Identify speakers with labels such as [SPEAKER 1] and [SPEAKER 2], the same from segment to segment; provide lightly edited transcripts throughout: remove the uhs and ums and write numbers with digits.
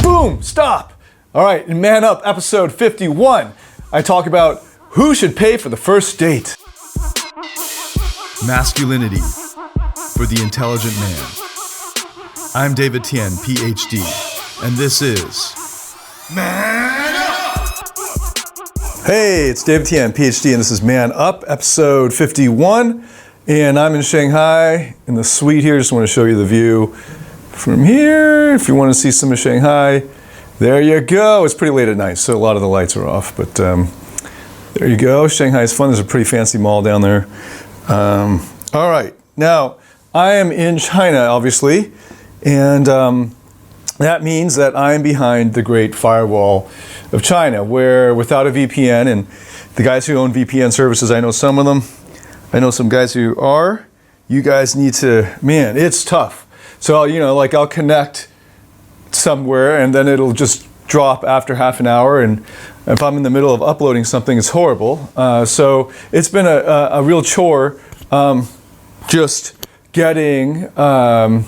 [SPEAKER 1] Boom, stop. All right, in Man Up, episode 51, I talk about who should pay for the first date.
[SPEAKER 2] Masculinity for the intelligent man. I'm David Tian, Ph.D, and this is Man Up!
[SPEAKER 1] Hey, it's David Tian, Ph.D, and this is Man Up, episode 51. And I'm in Shanghai, in the suite here. Just want to show you the view from here. If you want to see some of Shanghai, there you go. It's pretty late at night, so a lot of the lights are off. But there you go. Shanghai is fun. There's a pretty fancy mall down there. All right. Now, I am in China, obviously. And that means that I'm behind the Great Firewall of China, where without a VPN, and the guys who own VPN services, I know some of them. I know some guys who are. You guys need to, man, it's tough. So, I'll connect somewhere and then it'll just drop after half an hour. And if I'm in the middle of uploading something, it's horrible. So it's been a real chore just getting the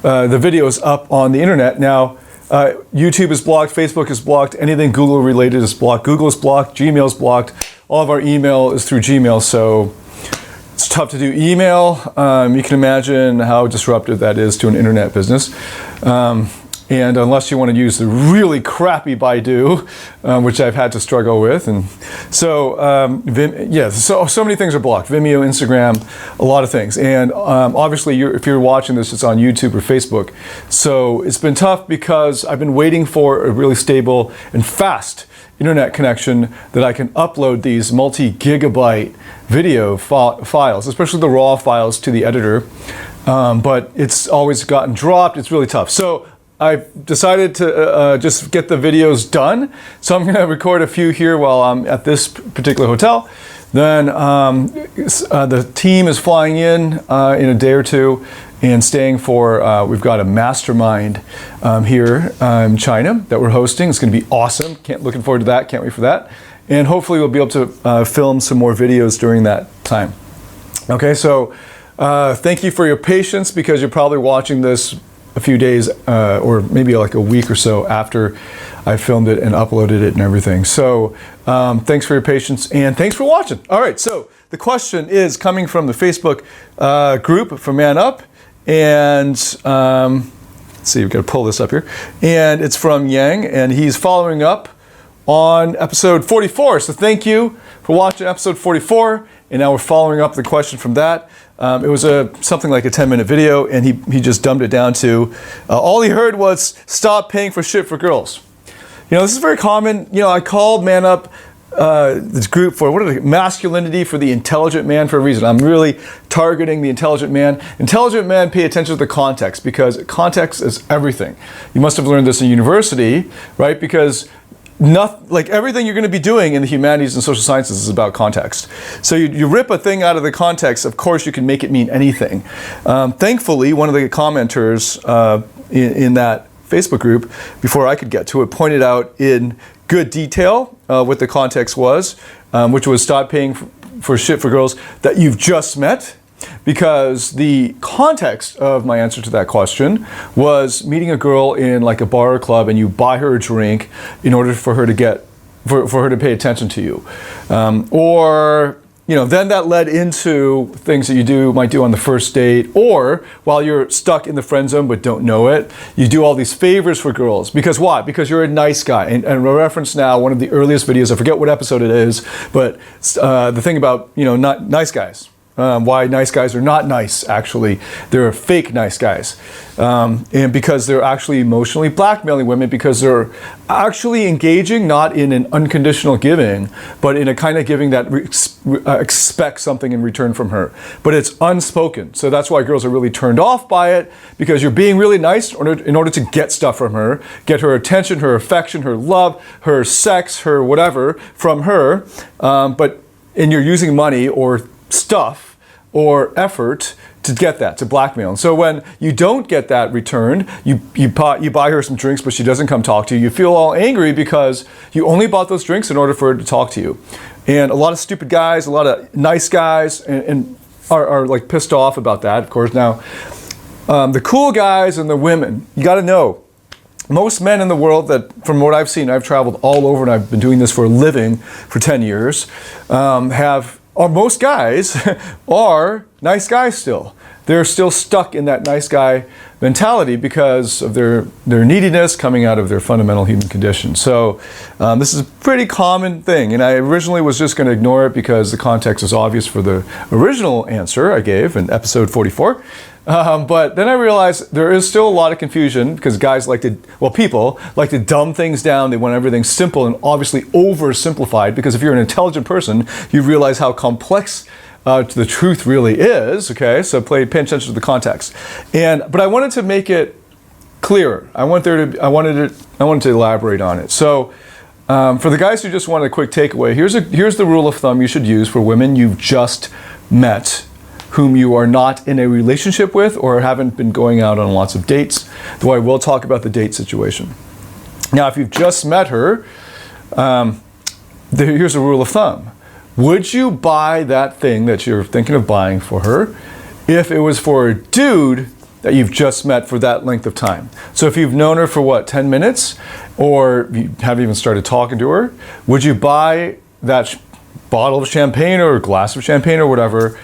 [SPEAKER 1] videos up on the internet. Now, YouTube is blocked, Facebook is blocked, anything Google related is blocked. Google is blocked, Gmail is blocked. All of our email is through Gmail, so it's tough to do email. You can imagine how disruptive that is to an internet business. And unless you want to use the really crappy Baidu, which I've had to struggle with. And so, so many things are blocked. Vimeo, Instagram, a lot of things. And obviously, if you're watching this, it's on YouTube or Facebook. So it's been tough because I've been waiting for a really stable and fast internet connection that I can upload these multi-gigabyte video files, especially the raw files, to the editor. But it's always gotten dropped. It's really tough. So I've decided to just get the videos done. So I'm going to record a few here while I'm at this particular hotel. Then the team is flying in a day or two and staying for, we've got a mastermind here in China that we're hosting. It's going to be awesome. Looking forward to that. Can't wait for that. And hopefully we'll be able to film some more videos during that time. Okay, so thank you for your patience, because you're probably watching this a few days or maybe like a week or so after I filmed it and uploaded it and everything. So thanks for your patience and thanks for watching. All right, so the question is coming from the Facebook group for Man Up, and let's see, we've got to pull this up here, and it's from Yang, and he's following up on episode 44. So thank you for watching episode 44, and now we're following up the question from that. It was something like a 10-minute video, and he just dumbed it down to, all he heard was, stop paying for shit for girls. This is very common. I called Man Up this group for, masculinity for the intelligent man, for a reason. I'm really targeting the intelligent man. Intelligent men pay attention to the context, because context is everything. You must have learned this in university, right? Because everything you're going to be doing in the humanities and social sciences is about context. So you rip a thing out of the context, of course you can make it mean anything. Thankfully, one of the commenters in that Facebook group, before I could get to it, pointed out in good detail what the context was, which was stop paying for shit for girls that you've just met. Because the context of my answer to that question was meeting a girl in like a bar or club, and you buy her a drink in order for her to for her to pay attention to you, then that led into things that you might do on the first date, or while you're stuck in the friend zone but don't know it, you do all these favors for girls. Because why? Because you're a nice guy. And I reference now one of the earliest videos, I forget what episode it is, but the thing about not nice guys. Why nice guys are not nice, actually. They're fake nice guys. And because they're actually emotionally blackmailing women, because they're actually engaging not in an unconditional giving, but in a kind of giving that expects something in return from her. But it's unspoken. So that's why girls are really turned off by it, because you're being really nice in order to get stuff from her, get her attention, her affection, her love, her sex, her whatever from her. And you're using money or stuff or effort to get that, to blackmail. And so when you don't get that returned, you buy her some drinks, but she doesn't come talk to you. You feel all angry because you only bought those drinks in order for her to talk to you. And a lot of stupid guys, a lot of nice guys, and are like pissed off about that, of course. Now, the cool guys and the women, you got to know, most men in the world that, from what I've seen, I've traveled all over and I've been doing this for a living for 10 years, or most guys are nice guys still. They're still stuck in that nice guy mentality because of their neediness coming out of their fundamental human condition. So this is a pretty common thing, and I originally was just going to ignore it because the context is obvious for the original answer I gave in episode 44. But then I realized there is still a lot of confusion because guys people like to dumb things down. They want everything simple and obviously oversimplified, because if you're an intelligent person, you realize how complex the truth really is. Okay, so pay attention to the context. But I wanted to make it clearer. I wanted to elaborate on it. So for the guys who just want a quick takeaway, here's the rule of thumb you should use for women you've just met, whom you are not in a relationship with or haven't been going out on lots of dates, though I will talk about the date situation. Now, if you've just met her, here's a rule of thumb. Would you buy that thing that you're thinking of buying for her if it was for a dude that you've just met for that length of time? So if you've known her for 10 minutes, or you haven't even started talking to her, would you buy that bottle of champagne or a glass of champagne or whatever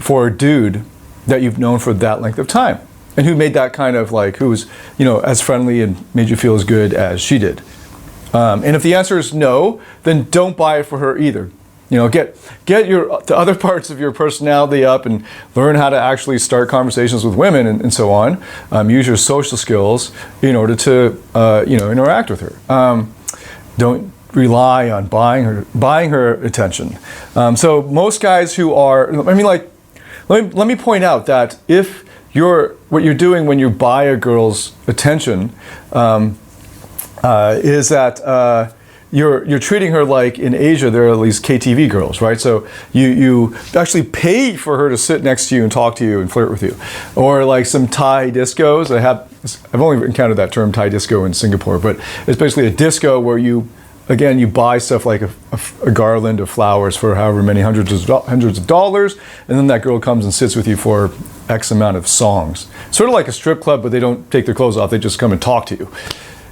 [SPEAKER 1] for a dude that you've known for that length of time, and who made that kind of who was as friendly and made you feel as good as she did? And if the answer is no, then don't buy it for her either. Get the other parts of your personality up and learn how to actually start conversations with women and so on. Use your social skills in order to interact with her. Don't rely on buying her attention. So most guys who are, let me point out that if what you're doing when you buy a girl's attention is that you're treating her like, in Asia there are at least KTV girls, right? So you actually pay for her to sit next to you and talk to you and flirt with you, or like some Thai discos. I've only encountered that term Thai disco in Singapore, but it's basically a disco where you buy stuff like a garland of flowers for however many hundreds of dollars, and then that girl comes and sits with you for X amount of songs. Sort of like a strip club, but they don't take their clothes off, they just come and talk to you.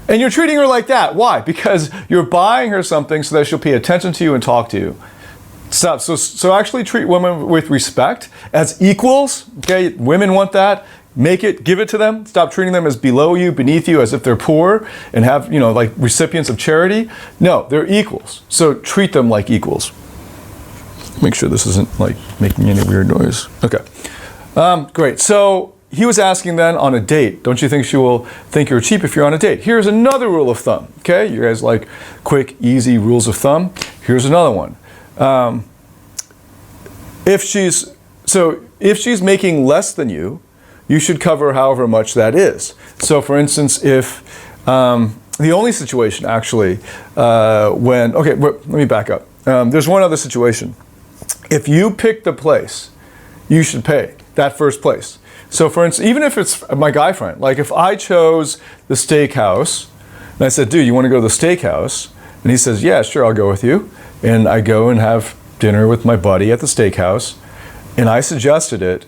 [SPEAKER 1] And you're treating her like that. Why? Because you're buying her something so that she'll pay attention to you and talk to you. Stop. So actually treat women with respect as equals. Okay, women want that. Give it to them. Stop treating them as below you, beneath you, as if they're poor and have, like recipients of charity. No, they're equals. So treat them like equals. Make sure this isn't like making any weird noise. Okay. Great. So he was asking then, on a date, don't you think she will think you're cheap if you're on a date? Here's another rule of thumb. Okay, you guys like quick, easy rules of thumb. Here's another one. If she's making less than you, you should cover however much that is. So for instance, if the only situation actually let me back up. There's one other situation. If you pick the place, you should pay that first place. So for instance, even if it's my guy friend, like if I chose the steakhouse and I said, dude, you want to go to the steakhouse? And he says, yeah, sure, I'll go with you. And I go and have dinner with my buddy at the steakhouse, and I suggested it,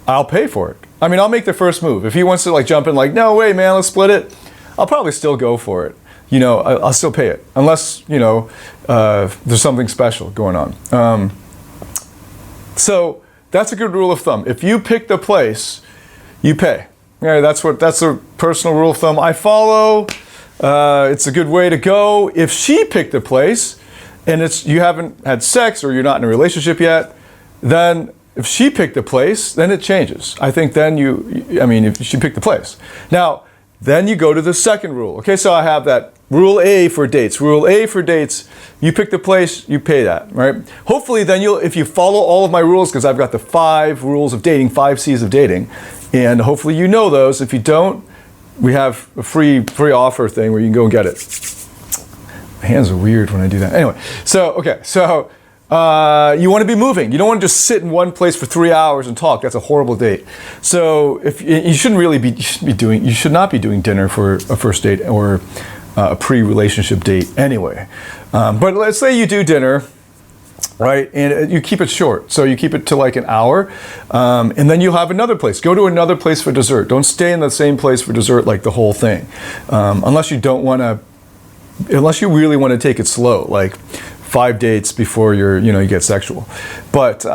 [SPEAKER 1] I'll pay for it. I mean, I'll make the first move. If he wants to jump in no way, man, let's split it, I'll probably still go for it. I'll still pay it, unless, there's something special going on. So that's a good rule of thumb. If you pick the place, you pay. Yeah, that's a personal rule of thumb I follow. It's a good way to go. If she picked the place and you haven't had sex or you're not in a relationship yet, then if she picked the place, then it changes. I think then if she picked the place. Now, then you go to the second rule. Okay, so I have that rule A for dates. Rule A for dates, you pick the place, you pay that, right? Hopefully then if you follow all of my rules, because I've got the 5 rules of dating, 5 C's of dating, and hopefully you know those. If you don't, we have a free offer thing where you can go and get it. My hands are weird when I do that. Anyway, so you want to be moving. You don't want to just sit in one place for 3 hours and talk. That's a horrible date. So you should not be doing dinner for a first date or a pre-relationship date anyway. But let's say you do dinner right? And you keep it short. So you keep it to like an hour, and then you'll have another place. Go to another place for dessert. Don't stay in the same place for dessert like the whole thing, unless you really want to take it slow, like 5 dates before you get sexual. But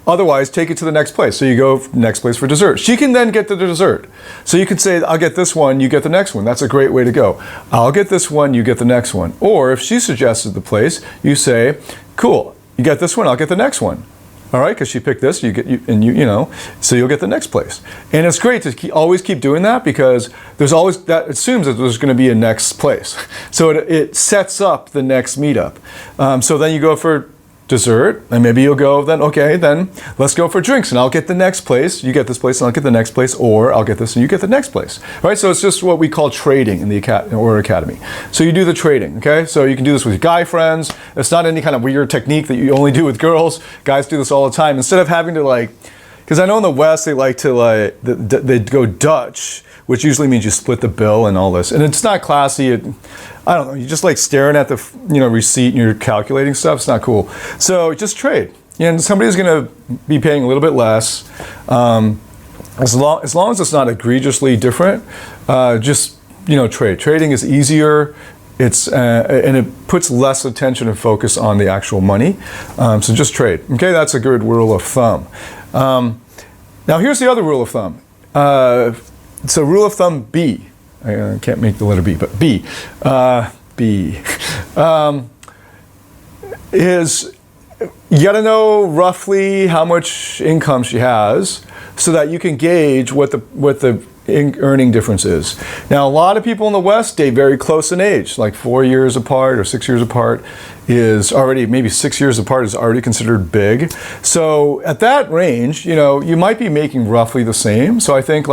[SPEAKER 1] otherwise, take it to the next place. So you go next place for dessert. She can then get the dessert. So you can say, I'll get this one, you get the next one. That's a great way to go. I'll get this one, you get the next one. Or if she suggested the place, you say, cool, you get this one, I'll get the next one. All right, because she picked this, so you'll get the next place. And it's great to always keep doing that, because there's always, that assumes that there's going to be a next place. So it sets up the next meetup. So then you go for dessert, and maybe you'll go then, okay, then let's go for drinks, and I'll get the next place, you get this place, and I'll get the next place, or I'll get this and you get the next place. All right, so it's just what we call trading in the academy. So you do the trading, okay? So you can do this with your guy friends. It's not any kind of weird technique that you only do with girls. Guys do this all the time. Instead of having to because I know in the West they like to they go Dutch, which usually means you split the bill and all this, and it's not classy. I don't know. You just like staring at the receipt and you're calculating stuff. It's not cool. So just trade, and somebody's going to be paying a little bit less, as long as it's not egregiously different. Just trade. Trading is easier. It's and it puts less attention and focus on the actual money. So just trade. Okay, that's a good rule of thumb. Now here's the other rule of thumb. So rule of thumb B. I can't make the letter B, but B. B is you got to know roughly how much income she has, so that you can gauge what the earning difference is. Now, a lot of people in the West date very close in age, like 4 years apart or 6 years apart is already, maybe 6 years apart is already considered big. So at that range, you might be making roughly the same. So I think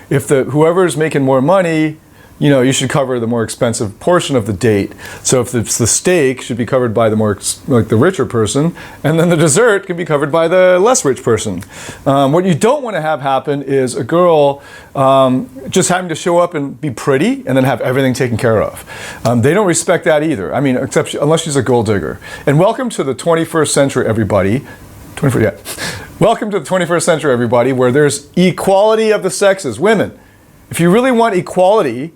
[SPEAKER 1] if whoever's making more money, you should cover the more expensive portion of the date. So if it's the steak, should be covered by the richer person, and then the dessert can be covered by the less rich person. What you don't want to have happen is a girl just having to show up and be pretty and then have everything taken care of. They don't respect that either. I mean, unless she's a gold digger. And welcome to the 21st century, everybody. Welcome to the 21st century, everybody, where there's equality of the sexes. Women, if you really want equality,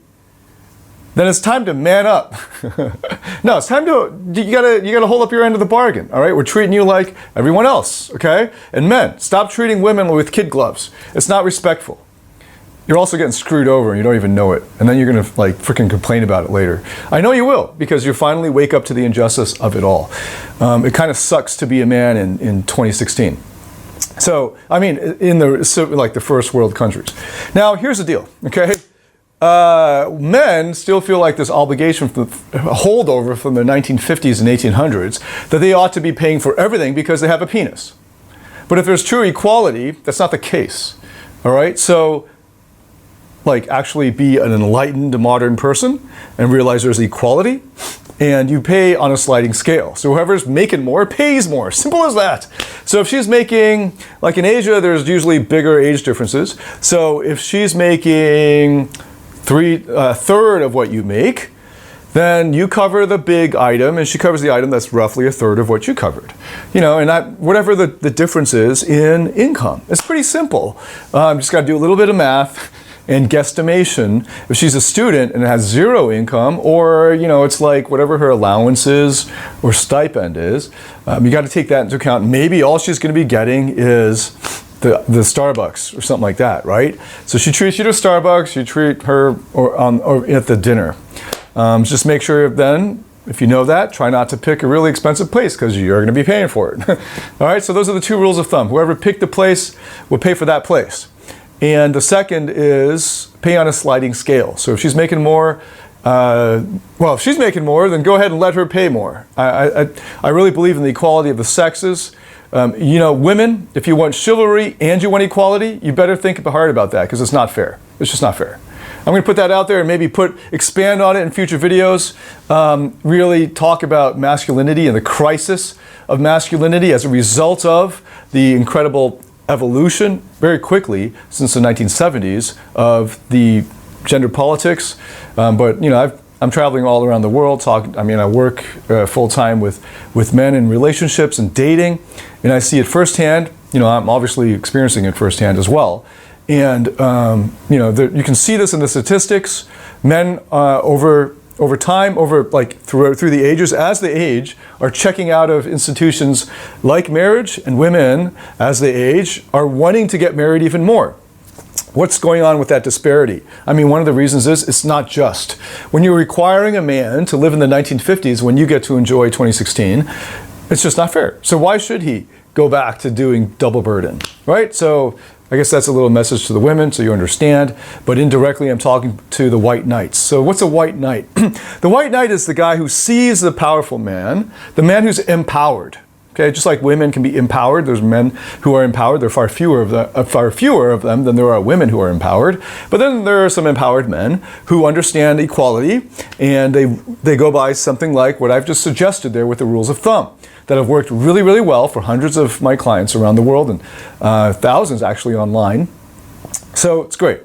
[SPEAKER 1] then it's time to man up. No, it's time you gotta hold up your end of the bargain, all right? We're treating you like everyone else, okay? And men, stop treating women with kid gloves. It's not respectful. You're also getting screwed over and you don't even know it. And then you're gonna freaking complain about it later. I know you will, because you finally wake up to the injustice of it all. It kind of sucks to be a man in 2016. So, I mean, in the first world countries. Now, here's the deal, okay? Men still feel like this obligation from the holdover from the 1950s and 1800s that they ought to be paying for everything because they have a penis. But if there's true equality, that's not the case. All right? So, actually be an enlightened modern person and realize there's equality, and you pay on a sliding scale. So whoever's making more pays more. Simple as that. So if she's making, in Asia, there's usually bigger age differences. So if she's making a third of what you make, then you cover the big item and she covers the item that's roughly a third of what you covered. And that, whatever the difference is in income. It's pretty simple. Just got to do a little bit of math and guesstimation. If she's a student and has zero income, or it's whatever her allowance is or stipend is, you got to take that into account. Maybe all she's going to be getting is the Starbucks or something like that, right? So she treats you to Starbucks, you treat her or at the dinner. Just make sure then, if you know that, try not to pick a really expensive place because you're going to be paying for it. All right, so those are the two rules of thumb. Whoever picked the place will pay for that place. And the second is pay on a sliding scale. So if she's making more, if she's making more, then go ahead and let her pay more. I really believe in the equality of the sexes. Women, if you want chivalry and you want equality, you better think hard about that, because it's not fair. It's just not fair. I'm going to put that out there and maybe expand on it in future videos. Really talk about masculinity and the crisis of masculinity as a result of the incredible evolution very quickly since the 1970s of the gender politics. But I've I'm traveling all around the world. I work full-time with men in relationships and dating, and I see it firsthand. I'm obviously experiencing it firsthand as well. And you can see this in the statistics. Men over time, through the ages, as they age, are checking out of institutions like marriage, and women, as they age, are wanting to get married even more. What's going on with that disparity? One of the reasons is it's not just. When you're requiring a man to live in the 1950s when you get to enjoy 2016, it's just not fair. So why should he go back to doing double burden, right? So I guess that's a little message to the women so you understand, but indirectly I'm talking to the white knights. So what's a white knight? The white knight is the guy who sees the powerful man, the man who's empowered. Okay, just like women can be empowered, there's men who are empowered. There are far fewer of them than there are women who are empowered. But then there are some empowered men who understand equality, and they go by something like what I've just suggested there with the rules of thumb that have worked really, really well for hundreds of my clients around the world, and thousands actually online. So it's great.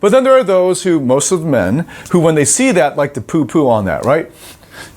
[SPEAKER 1] But then there are those who, most of the men, who when they see that like to poo-poo on that, right?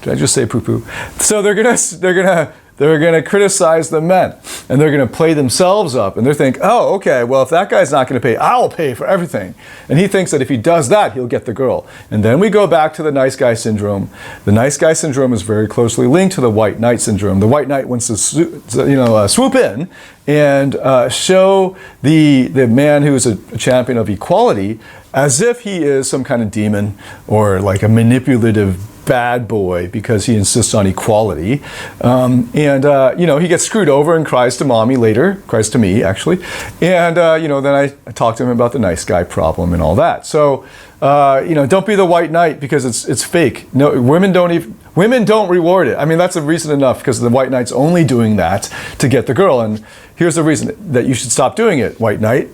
[SPEAKER 1] Did I just say poo-poo? So they're gonna criticize the men, and they're gonna play themselves up, and they think, oh, okay, well, if that guy's not gonna pay, I'll pay for everything. And he thinks that if he does that, he'll get the girl. And then we go back to the nice guy syndrome. The nice guy syndrome is very closely linked to the white knight syndrome. The white knight wants to swoop in and show the man who's a champion of equality as if he is some kind of demon or like a manipulative bad boy because he insists on equality. He gets screwed over and cries to mommy later, cries to me actually. And then I talk to him about the nice guy problem and all that. So, don't be the white knight because it's fake. No, women don't reward it. That's a reason enough because the white knight's only doing that to get the girl. And here's the reason that you should stop doing it, white knight.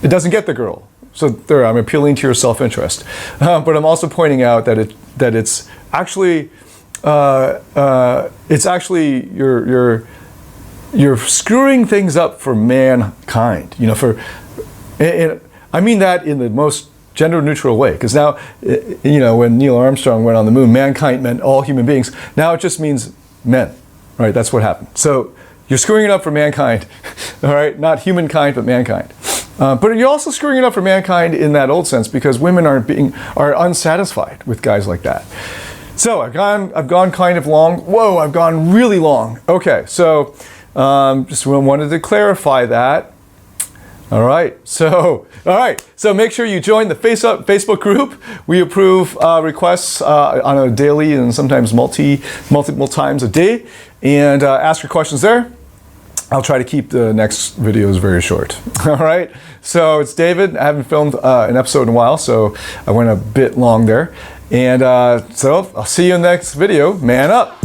[SPEAKER 1] It doesn't get the girl. So there, I'm appealing to your self-interest, but I'm also pointing out that it's actually you're screwing things up for mankind. I mean that in the most gender-neutral way, because now when Neil Armstrong went on the moon, mankind meant all human beings. Now it just means men, right? That's what happened. So you're screwing it up for mankind, all right? Not humankind, but mankind. But you're also screwing it up for mankind in that old sense because women are unsatisfied with guys like that. So I've gone kind of long. Whoa, I've gone really long. Okay, so just wanted to clarify that. All right, so make sure you join the Facebook group. We approve requests on a daily and sometimes multiple times a day, and ask your questions there. I'll try to keep the next videos very short. All right, so it's David. I haven't filmed an episode in a while, so I went a bit long there. And so I'll see you in the next video. Man up.